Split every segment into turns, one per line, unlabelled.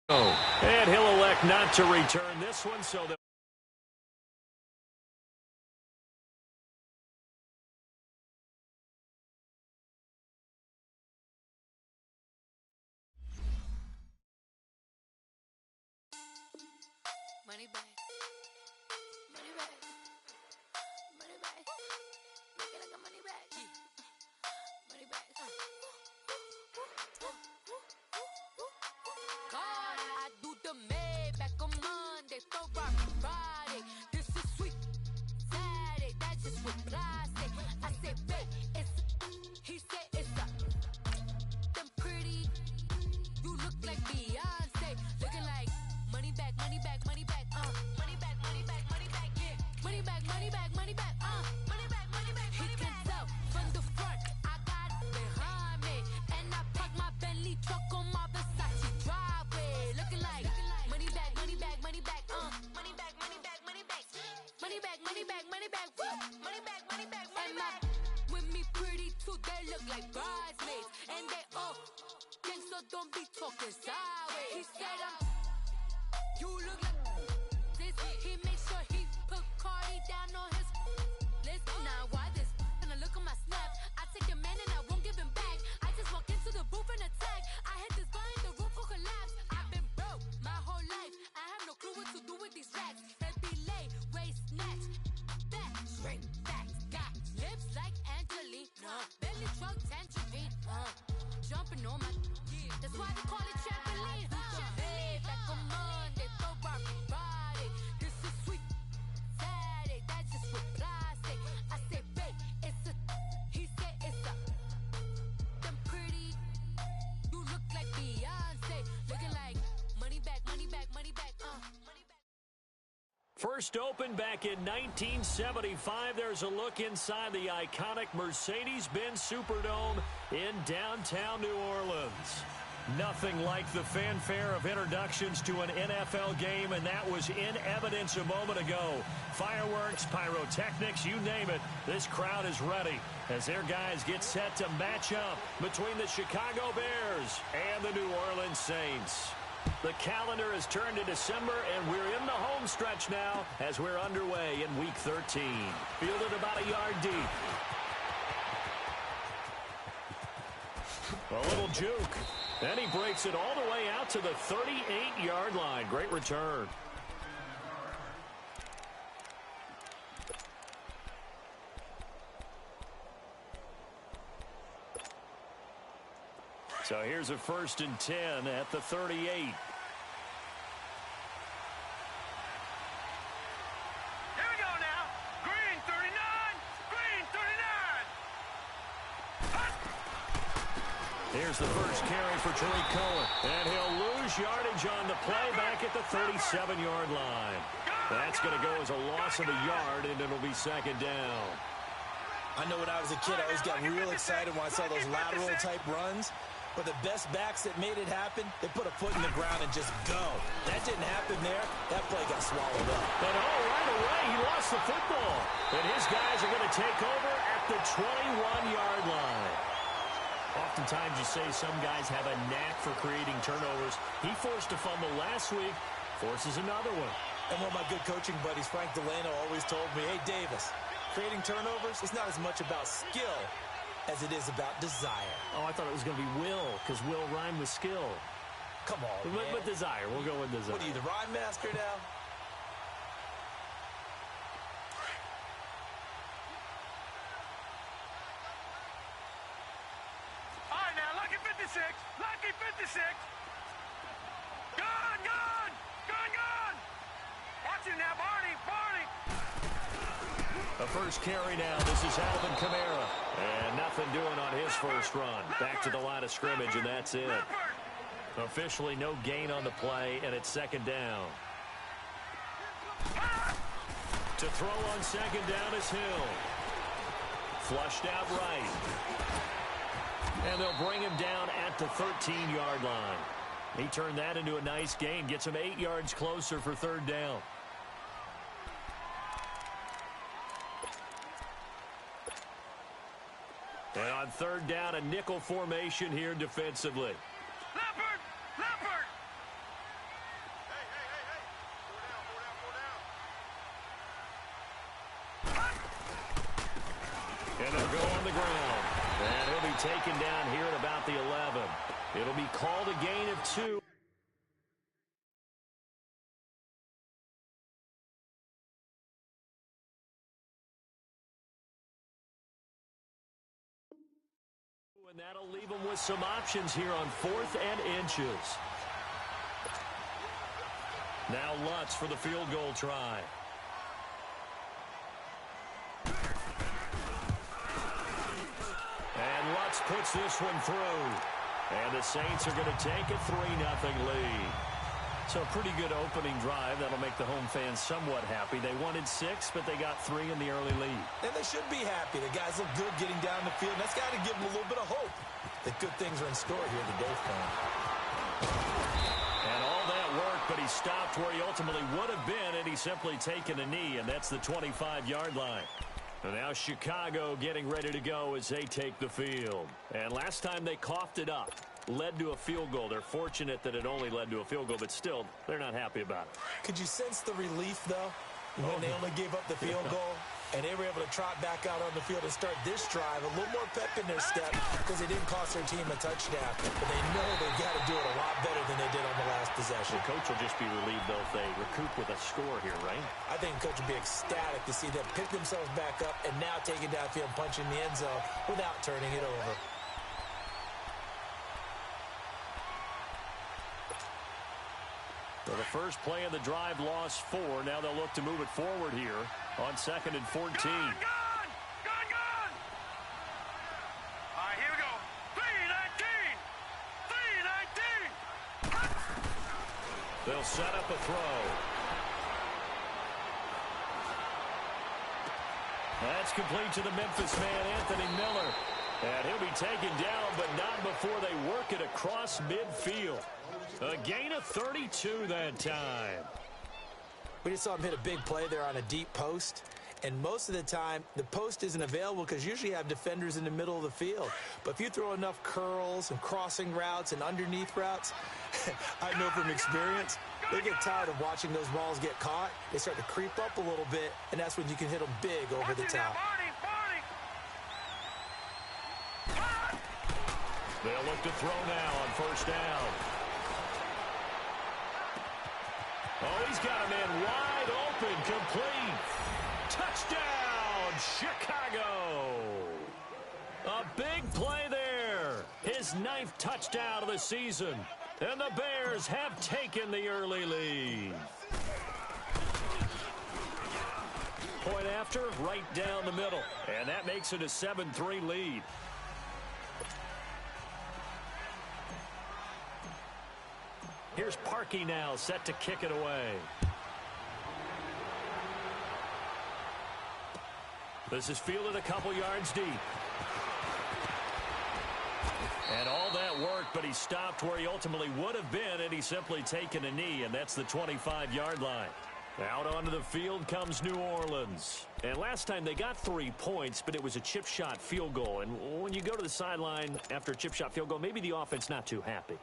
And he'll elect not to return this one, so that
money back, money back, money back, make it like a money back, money back. God, I do the Maybach on Monday, Ferrari Friday. This is sweet Saturday, that's just what I say. I say, babe, it's he said it's a them pretty. You look like Beyonce, looking like money back, money back, money back, money back, money back, money back, yeah, money back, money back, money back, money back, money back. He can tell from the front, I got it behind me, and I park my Bentley truck on my Versace driveway, looking like money back, money back, money back, money back, money back, money back, money back, money back, money back, money back, money back, money back. With me pretty too, they look like bridesmaids, and they all so don't be talking sideways. He said you look like this. He make sure he put Cardi down on his list. Now why this? And I look at my snap. I take your man and I won't give him back. I just walk into the booth and attack. I hit this button, the roof will collapse. I've been broke my whole life. I have no clue what to do with these racks. That be late, waist snatch, back, straight back. Got lips like Angelina, belly truck tangerine, jumping on my. That's why they call it trampoline. Back on Monday, Ferrari Friday. This is sweet Saturday, that's just what plastic. I say, babe, it's a. He said it's a. Them pretty. You look like Beyonce, looking like money back, money back, money back, money back.
first opened back in 1975. There's a look inside the iconic Mercedes-Benz Superdome in downtown New Orleans. Nothing like the fanfare of introductions to an NFL game, and that was in evidence a moment ago. Fireworks, pyrotechnics, you name it. This crowd is ready as their guys get set to match up between the Chicago Bears and the New Orleans Saints. The calendar has turned to December, and we're in the home stretch now as we're underway in Week 13. Fielded about a yard deep. A little juke. And he breaks it all the way out to the 38-yard line. Great return. So here's a 1st and 10 at the 38. Here's the first carry for Tariq Cohen. And he'll lose yardage on the play back at the 37-yard line. That's going to go as a loss of a yard, and it'll be 2nd down.
I know when I was a kid, I always got real excited when I saw those lateral-type runs. But the best backs that made it happen, they put a foot in the ground and just go. That didn't happen there. That play got swallowed up.
And right away, he lost the football. And his guys are going to take over at the 21-yard line. Oftentimes you say some guys have a knack for creating turnovers. He forced a fumble last week, forces another one.
And one of my good coaching buddies, Frank Delano, always told me, hey, Davis, creating turnovers is not as much about skill as it is about desire.
Oh, I thought it was going to be will, because will rhyme with skill.
Come on, man.
With desire. We'll go with desire.
What are you, the rhyme master now?
Lucky 56. Gone, gone, gone, gone. Watch it now, Barney.
The first carry now. This is Alvin Kamara. And nothing doing on his first run. Back to the line of scrimmage, and that's it. Officially no gain on the play, and it's 2nd down. To throw on 2nd down is Hill. Flushed out right. And they'll bring him down at the 13-yard line. He turned that into a nice gain. Gets him 8 yards closer for 3rd down. And on 3rd down, a nickel formation here defensively.
Leopard!
And they'll go on the ground. And he'll be taken down here at about the 11. It'll be called a gain of 2. And that'll leave them with some options here on 4th and inches. Now Lutz for the field goal try. And Lutz puts this one through. And the Saints are going to take a 3-0 lead. So a pretty good opening drive. That'll make the home fans somewhat happy. They wanted 6, but they got 3 in the early lead.
And they should be happy. The guys look good getting down the field. That's got to give them a little bit of hope that good things are in store here today for them.
And all that work, but he stopped where he ultimately would have been, and he's simply taken a knee, and that's the 25-yard line. And now Chicago getting ready to go as they take the field. And last time they coughed it up, led to a field goal. They're fortunate that it only led to a field goal, but still, they're not happy about it.
Could you sense the relief, though, when they only gave up the field goal? And they were able to trot back out on the field and start this drive a little more pep in their step because it didn't cost their team a touchdown. But they know they've got to do it a lot better than they did on the last possession.
The coach will just be relieved, though, if they recoup with a score here, right?
I think the coach will be ecstatic to see them pick themselves back up and now take it downfield and punch in the end zone without turning it over.
So the first play of the drive lost 4. Now they'll look to move it forward here on 2nd and 14.
Gone! All right, here we go. 3-19! 3-19!
They'll set up a throw. That's complete to the Memphis man, Anthony Miller. And he'll be taken down, but not before they work it across midfield. A gain of 32 that time.
We just saw him hit a big play there on a deep post. And most of the time, the post isn't available because usually you have defenders in the middle of the field. But if you throw enough curls and crossing routes and underneath routes, I know from experience, they get tired of watching those balls get caught. They start to creep up a little bit, and that's when you can hit them big over the top.
They'll look to throw now on 1st down. Oh, he's got a man wide open, complete. Touchdown, Chicago. A big play there. His 9th touchdown of the season. And the Bears have taken the early lead. Point after, right down the middle. And that makes it a 7-3 lead. Here's Parkey now, set to kick it away. This is fielded a couple yards deep. And all that work, but he stopped where he ultimately would have been, and he's simply taken a knee, and that's the 25-yard line. Out onto the field comes New Orleans. And last time they got 3 points, but it was a chip shot field goal. And when you go to the sideline after a chip shot field goal, maybe the offense not too happy.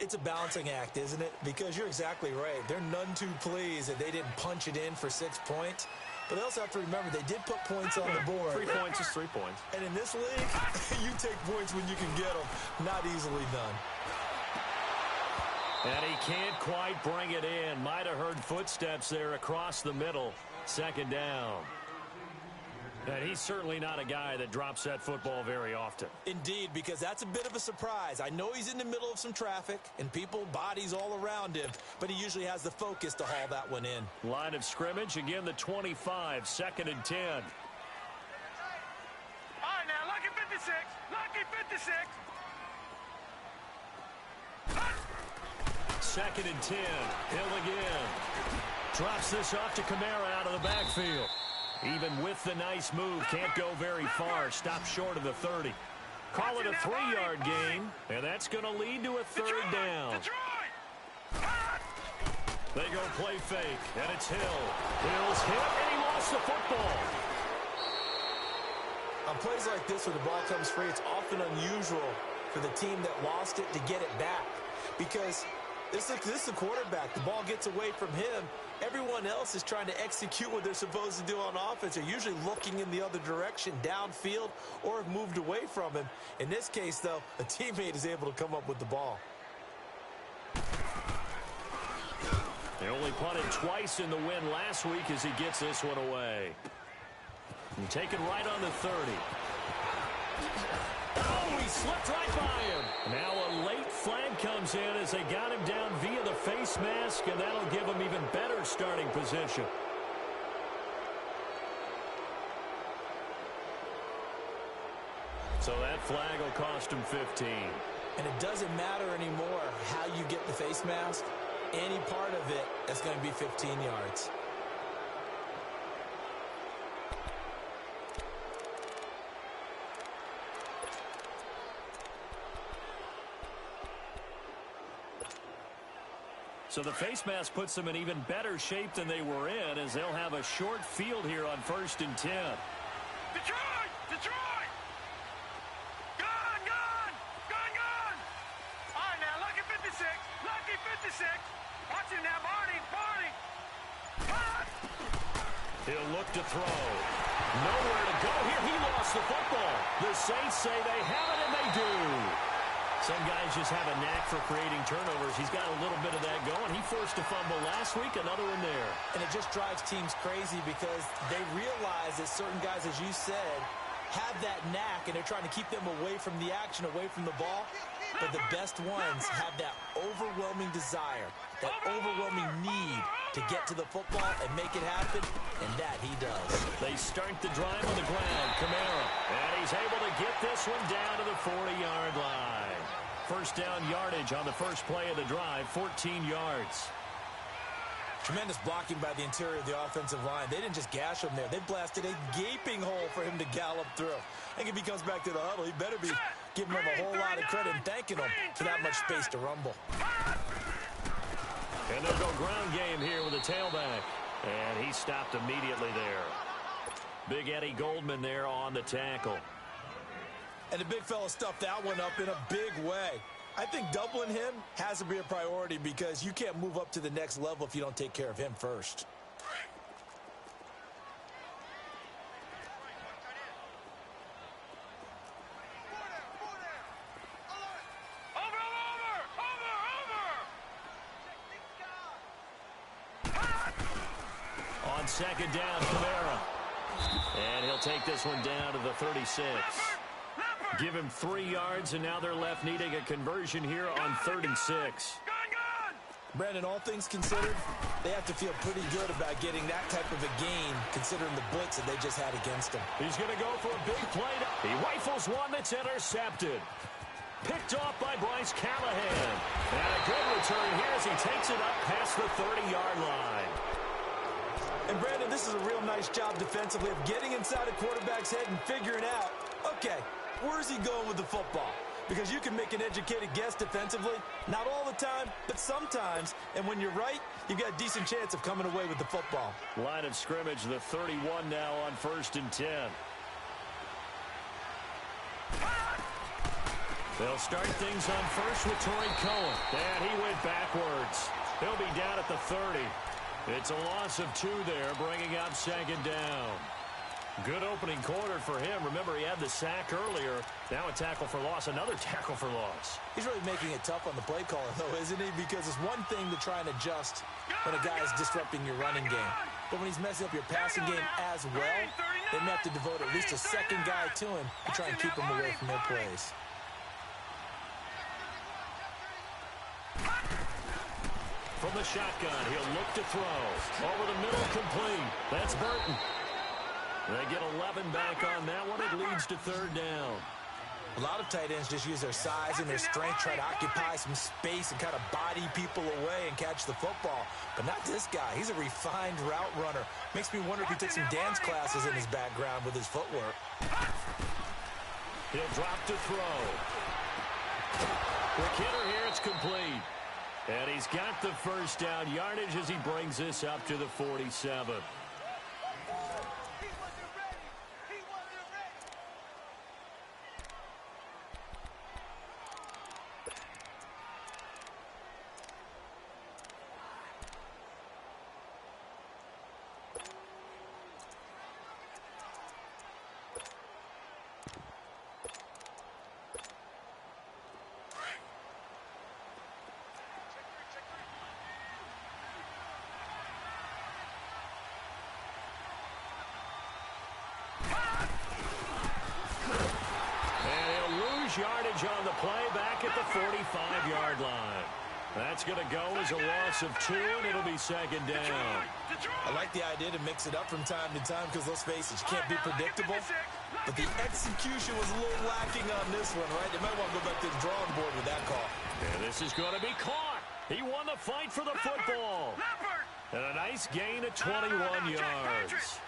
It's a balancing act, isn't it? Because you're exactly right. They're none too pleased that they didn't punch it in for 6 points. But they also have to remember they did put points on the board.
3 points is 3 points.
And in this league, you take points when you can get them. Not easily done.
And he can't quite bring it in. Might have heard footsteps there across the middle. 2nd down. And he's certainly not a guy that drops that football very often.
Indeed, because that's a bit of a surprise. I know he's in the middle of some traffic and people, bodies all around him, but he usually has the focus to haul that one in.
Line of scrimmage, again the 25, 2nd and 10.
All right, now, lucky 56. Lucky 56.
2nd and 10. Hill again. Drops this off to Kamara out of the backfield. Even with the nice move, can't go very far. Stops short of the 30. Call it a 3-yard gain, and that's going to lead to a 3rd down. They go play fake, and it's Hill. Hill's hit, and he lost the football.
On plays like this where the ball comes free, it's often unusual for the team that lost it to get it back. Because This is a quarterback. The ball gets away from him. Everyone else is trying to execute what they're supposed to do on offense. They're usually looking in the other direction, downfield, or have moved away from him. In this case, though, a teammate is able to come up with the ball.
They only punted twice in the win last week as he gets this one away. And taken right on the 30. Oh, he slipped right by him. Now a late flag comes in as they got him down via the face mask, and that'll give him even better starting position. So that flag will cost him 15.
And it doesn't matter anymore how you get the face mask. Any part of it, that's going to be 15 yards.
So the face mask puts them in even better shape than they were in, as they'll have a short field here on 1st and 10.
Detroit! Detroit! Gun! Gun! Gun! Gun! All right, now, lucky 56. Lucky 56. Watch him now, Barney. Barney. Cut!
He'll look to throw. Nowhere to go here. He lost the football. The Saints say they have it, and they do. Some guys just have a knack for creating turnovers. He's got a little bit of that going. He forced a fumble last week, another one there.
And it just drives teams crazy because they realize that certain guys, as you said, have that knack, and they're trying to keep them away from the action, away from the ball. But the best ones have that overwhelming desire, that overwhelming need to get to the football and make it happen, and that he does.
They start the drive on the ground. Kamara, and he's able to get this one down to the 40-yard line. First down yardage on the first play of the drive, 14 yards.
Tremendous blocking by the interior of the offensive line. They didn't just gash him there. They blasted a gaping hole for him to gallop through. I think if he comes back to the huddle, he better be giving him a whole lot of credit and thanking him for that much space to rumble.
And they'll go ground game here with a tailback. And he stopped immediately there. Big Eddie Goldman there on the tackle.
And the big fella stuffed that one up in a big way. I think doubling him has to be a priority because you can't move up to the next level if you don't take care of him first.
On second down, Kamara. And he'll take this one down to the 36. Give him 3 yards, and now they're left needing a conversion here on 3rd and 6.
Brandon, all things considered, they have to feel pretty good about getting that type of a gain, considering the blitz that they just had against him.
He's going to go for a big play. He rifles one that's intercepted. Picked off by Bryce Callahan. And a good return here as he takes it up past the 30-yard line.
And, Brandon, this is a real nice job defensively of getting inside a quarterback's head and figuring out, okay, where's he going with the football? Because you can make an educated guess defensively. Not all the time, but sometimes. And when you're right, you've got a decent chance of coming away with the football.
Line of scrimmage, the 31 now on 1st and 10. They'll start things on first with Torrey Cohen. And he went backwards. He'll be down at the 30. It's a loss of 2 there, bringing up second down. Good opening quarter for him. Remember, he had the sack earlier. Now a tackle for loss, another tackle for loss.
He's really making it tough on the play caller, though, isn't he? Because it's one thing to try and adjust when a guy is disrupting your running game. But when he's messing up your passing game as well, they may have to devote at least a second guy to him to try and keep him away from their plays.
From the shotgun, he'll look to throw. Over the middle, complete. That's Burton. They get 11 back on that one. It leads to 3rd down.
A lot of tight ends just use their size and their strength, try to occupy some space and kind of body people away and catch the football. But not this guy. He's a refined route runner. Makes me wonder if he took some dance classes in his background with his footwork.
He'll drop to throw. Quick hitter here, it's complete. And he's got the first down yardage as he brings this up to the 47. lose yardage on the play back at the 45-yard line. That's going to go as a loss of 2, and it'll be second down.
I like the idea to mix it up from time to time because, let's face it, you can't be predictable. But the execution was a little lacking on this one, right? They might want to go back to the drawing board with that call.
And this is going to be caught. He won the fight for the football. And a nice gain of 21 yards.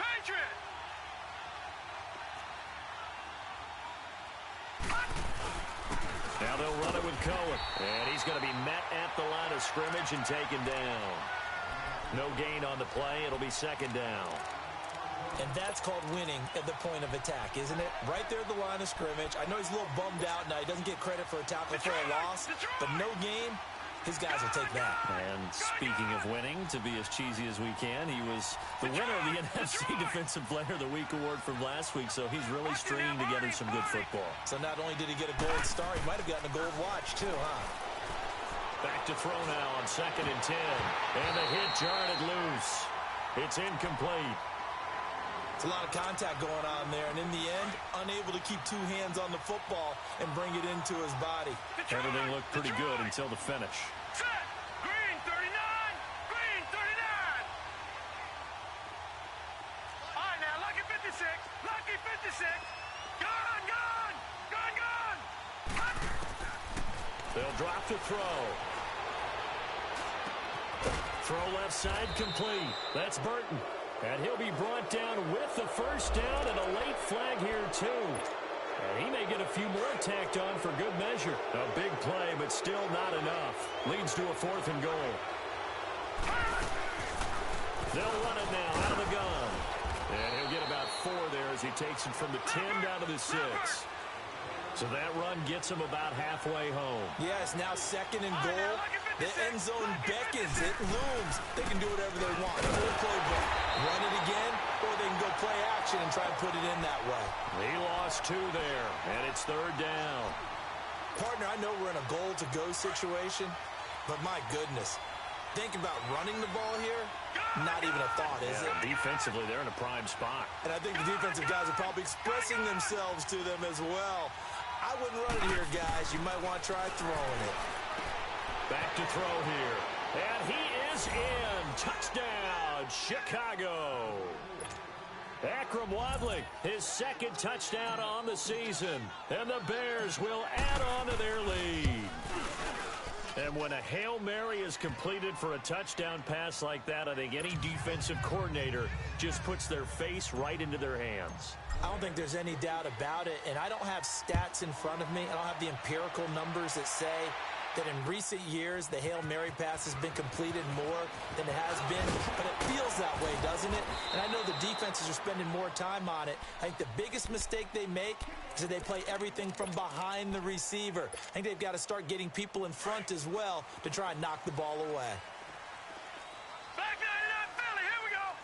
Now they'll run it with Cohen. And he's going to be met at the line of scrimmage and taken down. No gain on the play. It'll be second down.
And that's called winning at the point of attack, isn't it? Right there at the line of scrimmage. I know he's a little bummed out now. He doesn't get credit for a tackle for a loss. But no game, his guys will take that.
And speaking of winning, to be as cheesy as we can, he was the winner of the NFC Defensive Player of the Week award from last week, so he's really stringing together some good football.
So not only did he get a gold star, he might have gotten a gold watch too, huh?
Back to throw now on 2nd and 10. And the hit jarred it loose. It's incomplete.
It's a lot of contact going on there, and in the end, unable to keep 2 hands on the football and bring it into his body.
Everything looked pretty good until the finish.
Set. Green 39. Green 39. All right, now, lucky 56. Lucky 56. Gone, gone. Gone, gone.
They'll drop to throw. Throw left side complete. That's Burton. And he'll be brought down with the first down and a late flag here, too. And he may get a few more tacked on for good measure. A big play, but still not enough. Leads to a 4th and goal. They'll run it now out of the gun. And he'll get about 4 there as he takes it from the 10 down to the 6. So that run gets him about halfway home.
Yes, now 2nd and goal. The end zone beckons. It looms. They can do whatever they want. Full playbook. Run it again, or they can go play action and try and put it in that way.
He lost 2 there, and it's 3rd down.
Partner, I know we're in a goal-to-go situation, but my goodness. Think about running the ball here. Not even a thought, is it?
Defensively, they're in a prime spot.
And I think the defensive guys are probably expressing themselves to them as well. I wouldn't run it here, guys. You might want to try throwing it.
Back to throw here. And he is in. Touchdown, Chicago. Akram Wadley, his 2nd touchdown on the season. And the Bears will add on to their lead. And when a Hail Mary is completed for a touchdown pass like that, I think any defensive coordinator just puts their face right into their hands.
I don't think there's any doubt about it, and I don't have stats in front of me. I don't have the empirical numbers that say that in recent years the Hail Mary pass has been completed more than it has been, but it feels that way, doesn't it? And I know the defenses are spending more time on it. I think the biggest mistake they make is that they play everything from behind the receiver. I think they've got to start getting people in front as well to try and knock the ball away.
Back 99 Philly, here we go.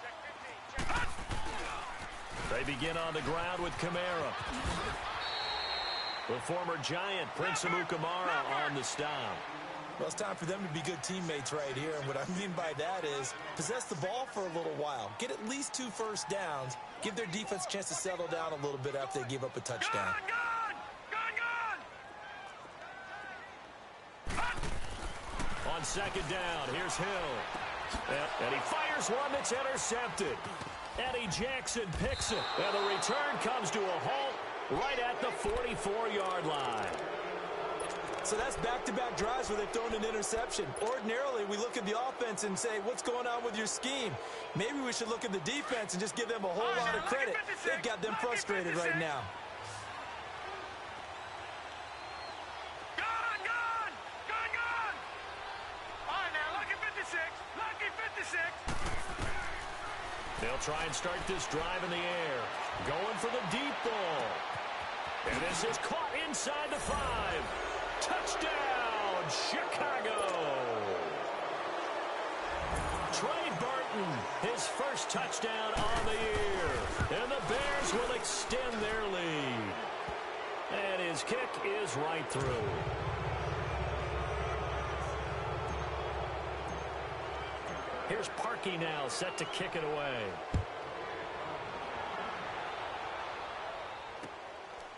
Check 15.
They begin on the ground with Kamara. The former Giant, Prince Amukamara, on the stop.
Well, it's time for them to be good teammates right here. And what I mean by that is possess the ball for a little while. Get at least 2 first downs. Give their defense a chance to settle down a little bit after they give up a touchdown.
On 2nd down, here's Hill. And he fires one that's intercepted. Eddie Jackson picks it. And the return comes to a halt right at the 44-yard line.
So that's back-to-back drives where they've thrown an interception. Ordinarily, we look at the offense and say, what's going on with your scheme? Maybe we should look at the defense and just give them a whole lot of credit. They've got them frustrated right now.
They'll try and start this drive in the air. Going for the deep ball. And this is caught inside the 5. Touchdown, Chicago. Trey Burton, his first touchdown on the year. And the Bears will extend their lead. And his kick is right through. Here's Parkey now, set to kick it away.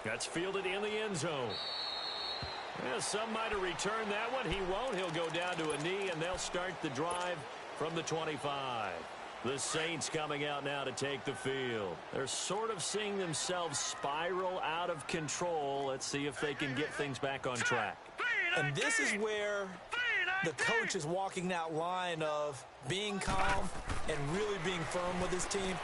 That's fielded in the end zone. Yeah, some might have returned that one. He won't. He'll go down to a knee, and they'll start the drive from the 25. The Saints coming out now to take the field. They're sort of seeing themselves spiral out of control. Let's see if they can get things back on track.
And this is where the coach is walking that line of being calm and really being firm with his team.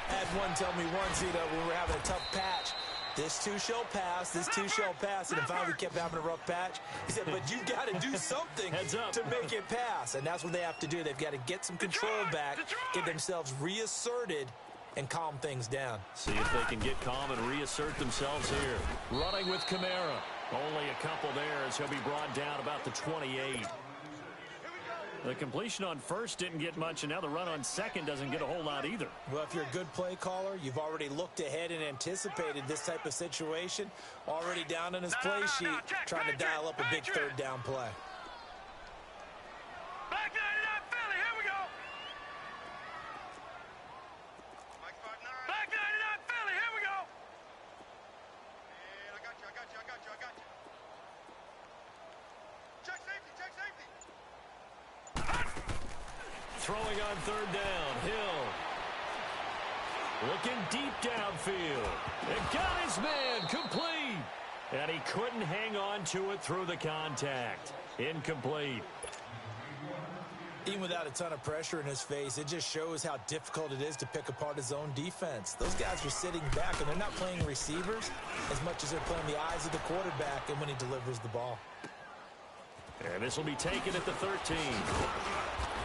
I had one tell me once, when we were having a tough patch, this too shall pass, this too shall pass, and finally kept having a rough patch. He said, but you got to do something to make it pass, and that's what they have to do. They've got to get some control back, get themselves reasserted, and calm things down.
See if they can get calm and reassert themselves here. Running with Kamara. Only a couple there as he'll be brought down about the 28. The completion on first didn't get much, and now the run on second doesn't get a whole lot either.
Well, if you're a good play caller, you've already looked ahead and anticipated this type of situation. Already down in his play sheet, trying to dial up a big third down play.
Back 99 Philly, here we go. Back 99 Philly, here we go. And I got you. Check safety.
Throwing on third down, Hill. Looking deep downfield. And got his man complete. And he couldn't hang on to it through the contact. Incomplete.
Even without a ton of pressure in his face, it just shows how difficult it is to pick apart his own defense. Those guys are sitting back, and they're not playing receivers as much as they're playing the eyes of the quarterback and when he delivers the ball.
And this will be taken at the 13.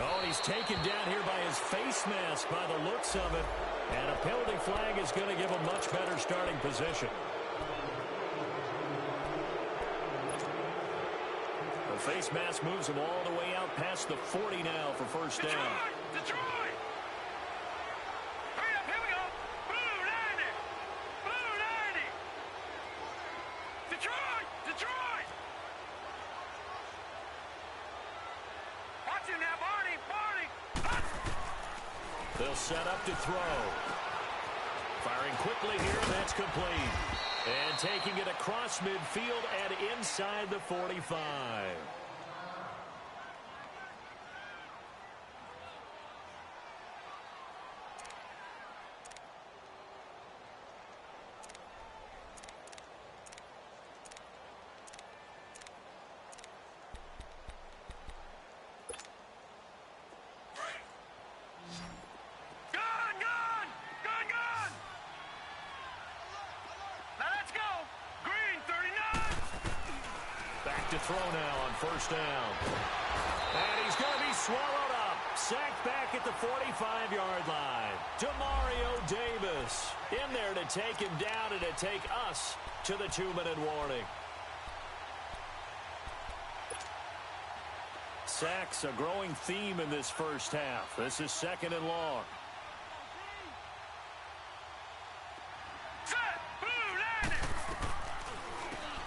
Oh, and he's taken down here by his face mask by the looks of it. And a penalty flag is going to give him much better starting position. The face mask moves him all the way out past the 40 now for first down.
Detroit! Hurry up, here we go! Blue 90! Blue 90! Detroit! Watch him now, Barney!
They'll set up to throw. Firing quickly here, and that's complete. And taking it across midfield and inside the 45. To throw now on first down. And he's going to be swallowed up. Sacked back at the 45-yard line. Demario Davis in there to take him down and to take us to the 2-minute warning. Sacks a growing theme in this first half. This is second and long.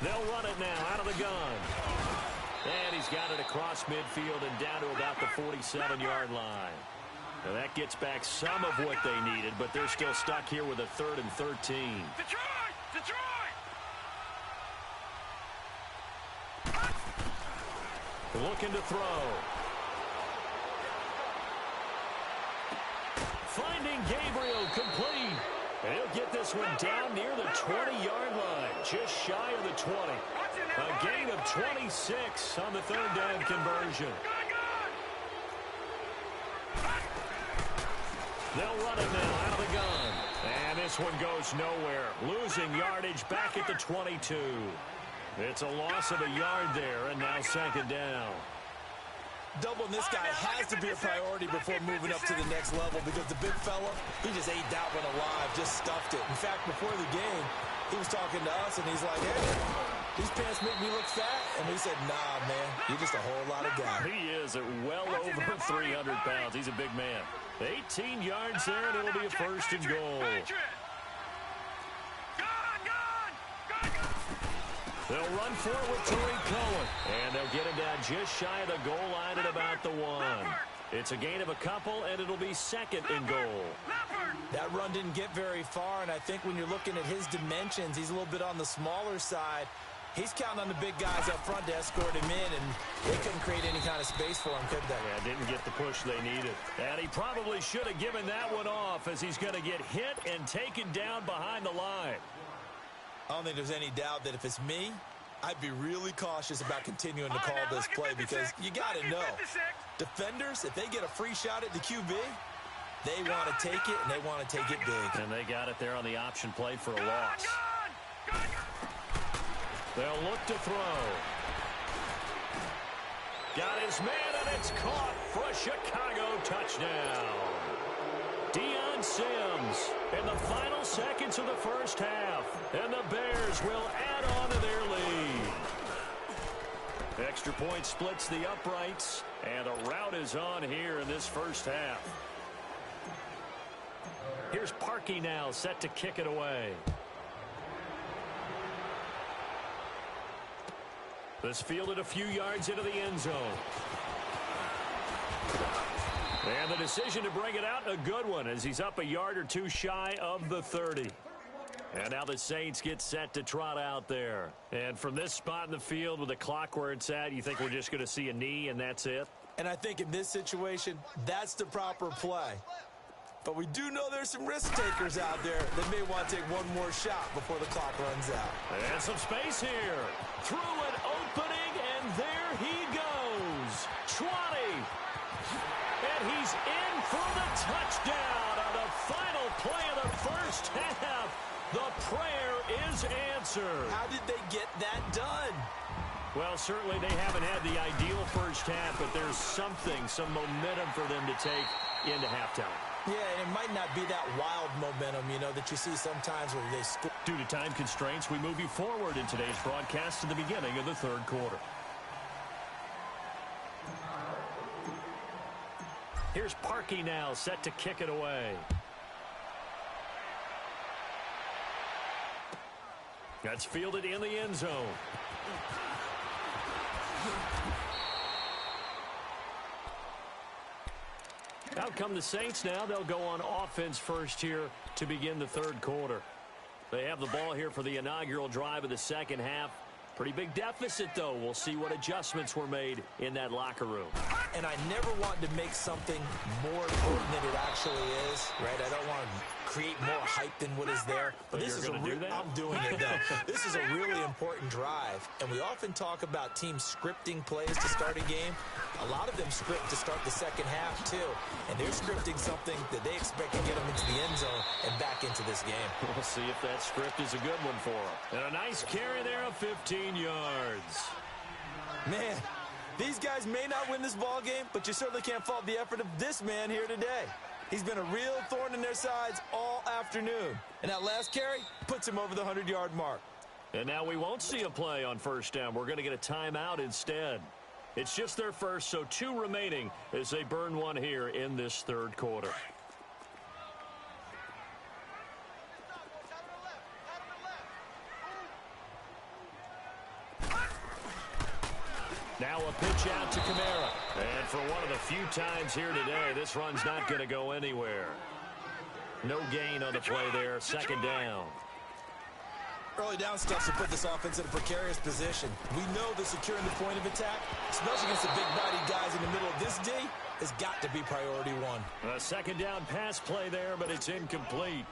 They'll run it now out of the gun. And he's got it across midfield and down to about the 47-yard line. Now that gets back some of what they needed, but they're still stuck here with a 3rd and 13.
Detroit!
Looking to throw. Finding Gabriel complete. And he'll get this one down near the 20-yard line, just shy of the 20. A gain of 26 on the 3rd down conversion. They'll run it now out of the gun. And this one goes nowhere. Losing yardage back at the 22. It's a loss of a yard there, and now 2nd down.
Doubling this guy has to be a priority before moving up to the next level because the big fella, he just ate that one alive, just stuffed it. In fact, before the game, he was talking to us, and he's like, hey, these pants make me look fat. And we said, nah, man, you're just a whole lot of guy.
He is at well over 300 pounds. He's a big man. 18 yards there, and it'll be a 1st and goal. They'll run forward with Tariq Cohen. And they'll get him down just shy of the goal line at about the 1. It's a gain of a couple, and it'll be second and goal.
That run didn't get very far, and I think when you're looking at his dimensions, he's a little bit on the smaller side. He's counting on the big guys up front to escort him in, and they couldn't create any kind of space for him, could they?
Yeah, didn't get the push they needed. And he probably should have given that one off, as he's going to get hit and taken down behind the line.
I don't think there's any doubt that if it's me, I'd be really cautious about continuing to call this play, because you got to know, defenders, if they get a free shot at the QB, they want to take it, and they want to take it big.
And they got it there on the option play for a loss. They'll look to throw. Got his man, and it's caught for a Chicago touchdown. Deion Sims in the final seconds of the first half, and the Bears will add on to their lead. Extra point splits the uprights, and a rout is on here in this first half. Here's Parkey now, set to kick it away. This fielded a few yards into the end zone. And the decision to bring it out, a good one, as he's up a yard or two shy of the 30. And now the Saints get set to trot out there. And from this spot in the field with the clock where it's at, you think we're just going to see a knee and that's it?
And I think in this situation, that's the proper play. But we do know there's some risk takers out there that may want to take one more shot before the clock runs out.
And some space here. Through an opening, and there he goes. 20. And he's in for the touchdown on the final play of the first half. The prayer is answered.
How did they get that done?
Well, certainly they haven't had the ideal first half, but there's something, some momentum for them to take into halftime.
Yeah, and it might not be that wild momentum, you know, that you see sometimes where they score.
Due to time constraints, we move you forward in today's broadcast to the beginning of the third quarter. Here's Parkey now, set to kick it away. That's fielded in the end zone. Out come the Saints now. They'll go on offense first here to begin the third quarter. They have the ball here for the inaugural drive of the second half. Pretty big deficit, though. We'll see what adjustments were made in that locker room.
And I never want to make something more important than it actually is, right? I don't want to create more hype than what is there. But this is I'm doing it, though. This is a really important drive. And we often talk about teams scripting plays to start a game. A lot of them script to start the second half, too. And they're scripting something that they expect to get them into the end zone and back into this game.
We'll see if that script is a good one for them. And a nice carry there of 15 yards.
Man, these guys may not win this ball game, but you certainly can't fault the effort of this man here today. He's been a real thorn in their sides all afternoon. And that last carry puts him over the 100-yard mark.
And now we won't see a play on first down. We're going to get a timeout instead. It's just their first, so 2 remaining as they burn one here in this third quarter. Now a pitch out to Kamara. And for one of the few times here today, this run's not going to go anywhere. No gain on the play there. Second down.
Early down stuff to put this offense in a precarious position. We know that securing the point of attack, especially against the big-bodied guys in the middle of this D, has got to be priority one.
A second down pass play there, but it's incomplete.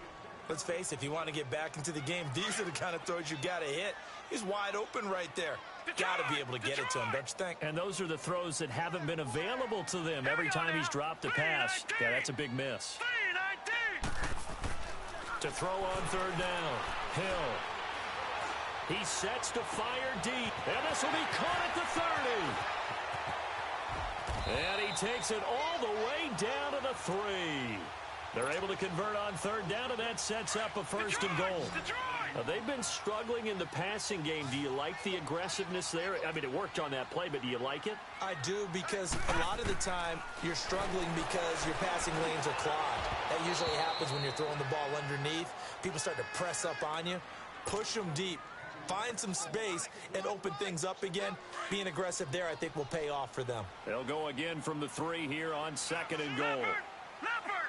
Let's face it, if you want to get back into the game, these are the kind of throws you got to hit. He's wide open right there. Got to be able to get it to him, don't you think?
And those are the throws that haven't been available to them every time he's dropped a pass. Yeah, that's a big miss. To throw on third down, Hill. He sets to fire deep, and this will be caught at the 30. And he takes it all the way down to the 3. They're able to convert on third down, and that sets up a first and goal. They've been struggling in the passing game. Do you like the aggressiveness there? I mean, it worked on that play, but do you like it?
I do, because a lot of the time you're struggling because your passing lanes are clogged. That usually happens when you're throwing the ball underneath. People start to press up on you. Push them deep. find some space and open things up again. Being aggressive there, I think, will pay off for them.
They'll go again from the 3 here on 2nd and goal.
Leopard!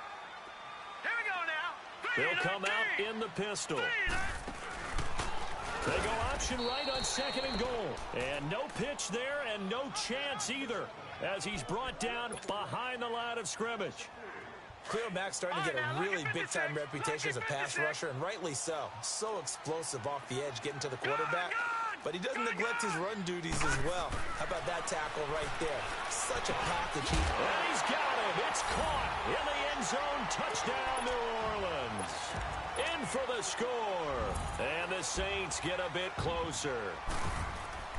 Here we go now.
They'll come out in the pistol. They go option right on 2nd and goal. And no pitch there and no chance either as he's brought down behind the line of scrimmage.
Cleo Mack's starting to get a really big-time reputation as a pass rusher, and rightly so. So explosive off the edge, getting to the quarterback. But he doesn't neglect his run duties as well. How about that tackle right there? Such a package.
And he's got him. It's caught in the end zone. Touchdown, New Orleans. In for the score. And the Saints get a bit closer.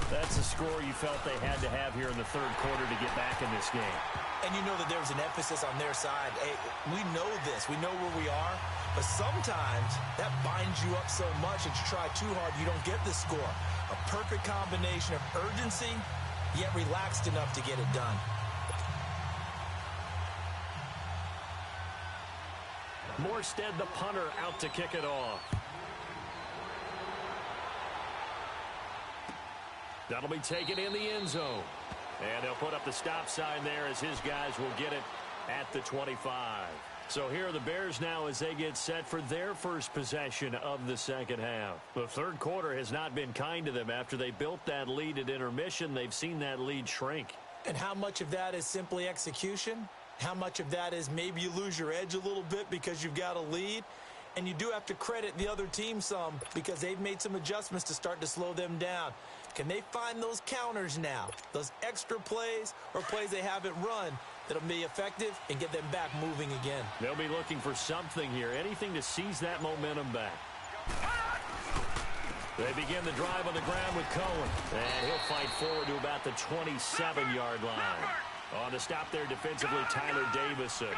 That's a score you felt they had to have here in the 3rd quarter to get back in this game.
And you know that there's an emphasis on their side. Hey, we know this. We know where we are. But sometimes that binds you up so much that you try too hard, you don't get the score. A perfect combination of urgency, yet relaxed enough to get it done.
Morstead, the punter, out to kick it off. That'll be taken in the end zone. And they'll put up the stop sign there as his guys will get it at the 25. So here are the Bears now as they get set for their first possession of the 2nd half. The 3rd quarter has not been kind to them. After they built that lead at intermission, they've seen that lead shrink.
And how much of that is simply execution? How much of that is maybe you lose your edge a little bit because you've got a lead? And you do have to credit the other team some because they've made some adjustments to start to slow them down. Can they find those counters now, those extra plays or plays they haven't run that'll be effective and get them back moving again?
They'll be looking for something here, anything to seize that momentum back. They begin the drive on the ground with Cohen. And he'll fight forward to about the 27-yard line. On to stop there defensively, Tyler Davison.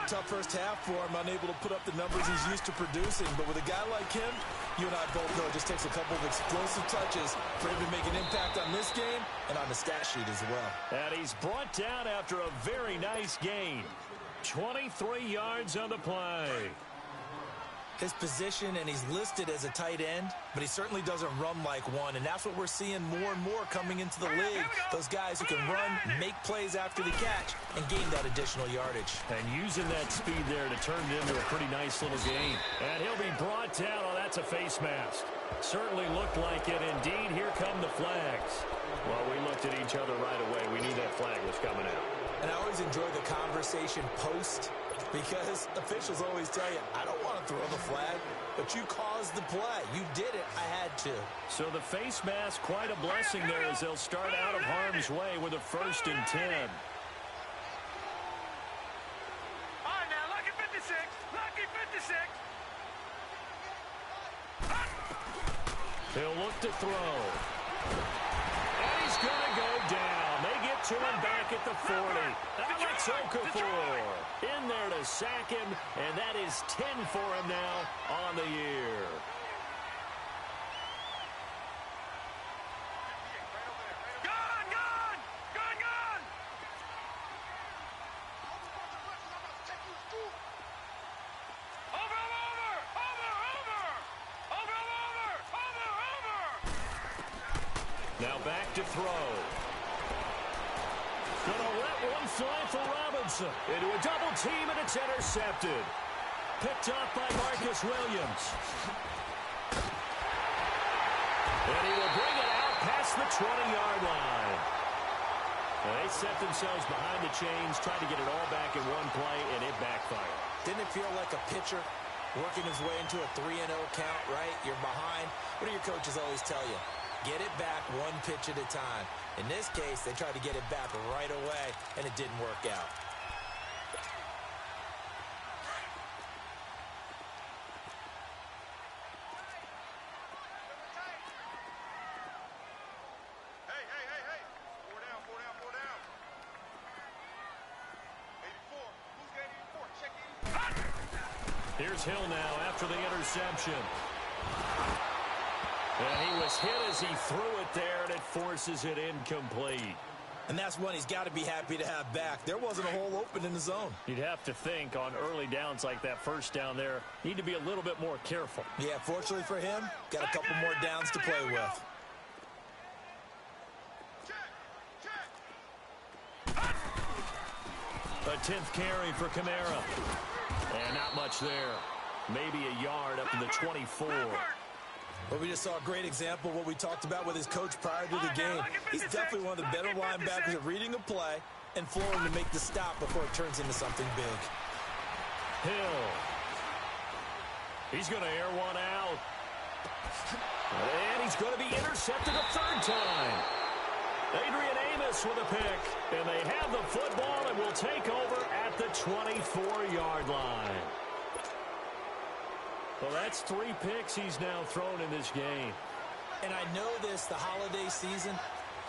Tough first half for him, unable to put up the numbers he's used to producing. But with a guy like him, you and I both know it just takes a couple of explosive touches for him to make an impact on this game and on the stat sheet as well.
And he's brought down after a very nice gain. 23 yards on the play.
His position, and he's listed as a tight end, but he certainly doesn't run like one, and that's what we're seeing more and more coming into the league. Those guys who can run, make plays after the catch, and gain that additional yardage.
And using that speed there to turn it into a pretty nice little gain. And he'll be brought down. Oh, that's a face mask. Certainly looked like it. Indeed, here come the flags. Well, we looked at each other right away. We knew that flag was coming out.
And I always enjoy the conversation post, because officials always tell you, I don't want to throw the flag, but you caused the play. You did it. I had to.
So the face mask, quite a blessing there as they'll start out of harm's way with a 1st and 10.
All right, now, lucky 56. Lucky 56.
He'll look to throw. And he's going to go down. They get to him back at the 40. Alex Okafor in there to sack him, and that is 10 for him now on the year.
Gone, gone, gone, gone. Over, over, over, over, over, over, over, over.
Now back to throw. Gonna let one fly for Robinson. Into a double team, and it's intercepted. Picked up by Marcus Williams. And he will bring it out past the 20-yard line. Well, they set themselves behind the chains, tried to get it all back in one play, and it backfired.
Didn't it feel like a pitcher working his way into a 3-0 count, right? You're behind. What do your coaches always tell you? Get it back one pitch at a time. In this case, they tried to get it back right away, and it didn't work out.
Hey, hey, hey, hey. 4 down, 4 down, 4 down. 84. Who's getting 84? Check 84.
Here's Hill now after the interception. And he was hit as he threw it there, and it forces it incomplete.
And that's one he's got to be happy to have back. There wasn't a hole open in the zone.
You'd have to think on early downs like that first down there, need to be a little bit more careful.
Yeah, fortunately for him, got a couple more downs to play with.
A 10th carry for Kamara. And not much there. Maybe a yard up to the 24.
Well, we just saw a great example of what we talked about with his coach prior to the game. He's definitely one of the better linebackers at reading a play and flowing to make the stop before it turns into something big.
Hill. He's going to air one out. And he's going to be intercepted a third time. Adrian Amos with a pick. And they have the football and will take over at the 24-yard line. Well, that's 3 picks he's now thrown in this game.
And I know this, the holiday season,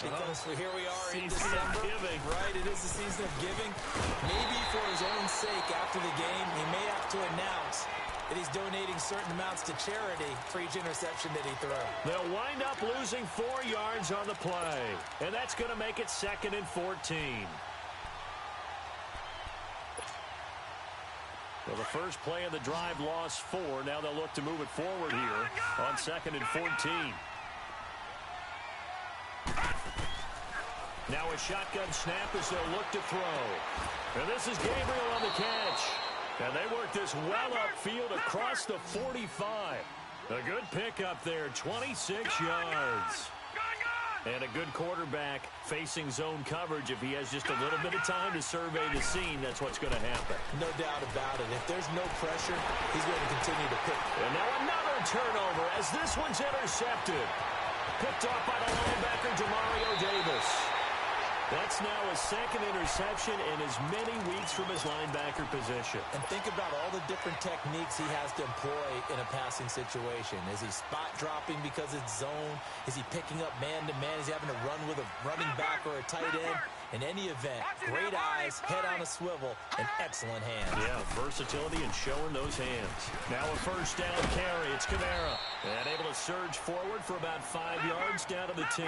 because here we are in
Season
December.
of giving.
Right, it is the season of giving. Maybe for his own sake after the game, he may have to announce that he's donating certain amounts to charity for each interception that he throws.
They'll wind up losing 4 yards on the play. And that's going to make it 2nd and 14. Well, the first play of the drive lost 4. Now they'll look to move it forward here on 2nd and 14. Now a shotgun snap as they'll look to throw. And this is Gabriel on the catch. And they work this well upfield across the 45. A good pickup there, 26 yards. And a good quarterback facing zone coverage. If he has just a little bit of time to survey the scene, that's what's going to happen.
No doubt about it. If there's no pressure, he's going to continue to pick.
And now another turnover as this one's intercepted. Picked off by the linebacker, Demario Davis. That's now a 2nd interception in as many weeks from his linebacker position.
And think about all the different techniques he has to employ in a passing situation. Is he spot dropping because it's zone? Is he picking up man-to-man? Is he having to run with a running back or a tight end? In any event, great eyes, head on a swivel, and excellent hands.
Yeah, versatility and showing those hands. Now a first down carry. It's Kamara. And able to surge forward for about 5 yards down to the 10.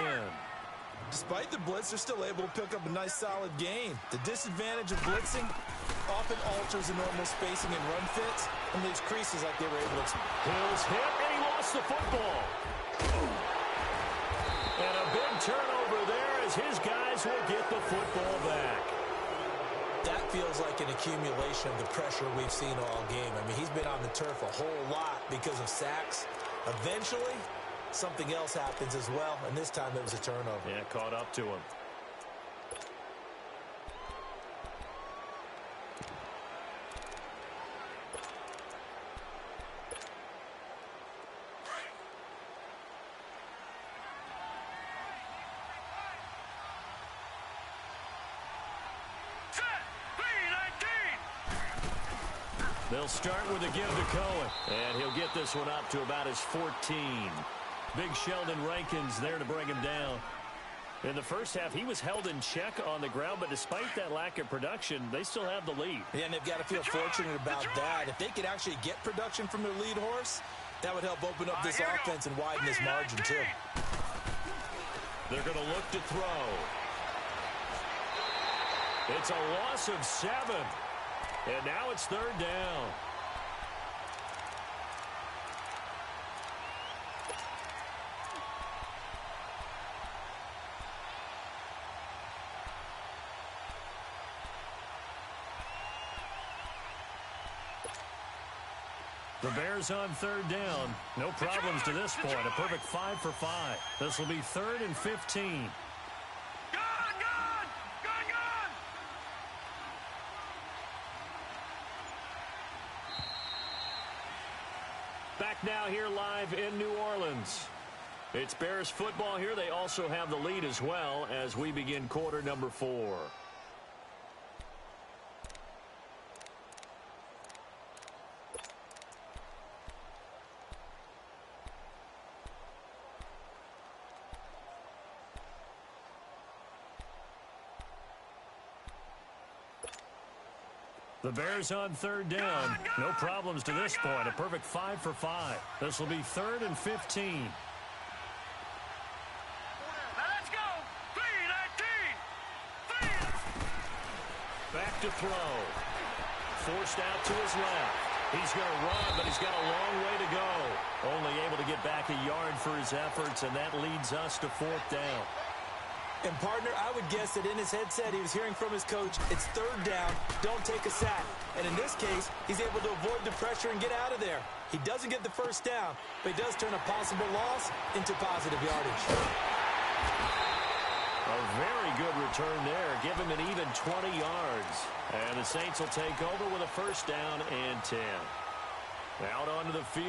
Despite the blitz, they're still able to pick up a nice, solid gain. The disadvantage of blitzing often alters the normal spacing and run fits and leaves creases like they were able to.
Hill's hit, and he lost the football. And a big turnover there as his guys will get the football back.
That feels like an accumulation of the pressure we've seen all game. I mean, he's been on the turf a whole lot because of sacks. Eventually, something else happens as well, and this time it was a turnover.
Yeah, caught up to him. They'll start with a give to Cohen, and he'll get this one up to about his 14. Big Sheldon Rankins there to bring him down. In the first half, he was held in check on the ground, but despite that lack of production, they still have the lead.
Yeah, and they've got to feel fortunate about that. If they could actually get production from their lead horse, that would help open up this offense and widen this margin, too.
They're going to look to throw. It's a loss of 7. And now it's 3rd down. The Bears on 3rd down. No problems to this point. A perfect 5 for 5. This will be 3rd and 15. Back now here live in New Orleans. It's Bears football here. They also have the lead as well as we begin quarter number 4. The Bears on 3rd down. No problems to this point. A perfect 5 for 5. This will be 3rd and 15.
Now let's go. 3-19.
Back to throw. Forced out to his left. He's going to run, but he's got a long way to go. Only able to get back a yard for his efforts, and that leads us to 4th down.
And, partner, I would guess that in his headset he was hearing from his coach, it's 3rd down, don't take a sack. And in this case, he's able to avoid the pressure and get out of there. He doesn't get the 1st down, but he does turn a possible loss into positive yardage.
A very good return there. Give him an even 20 yards. And the Saints will take over with a 1st down and 10. Out onto the field.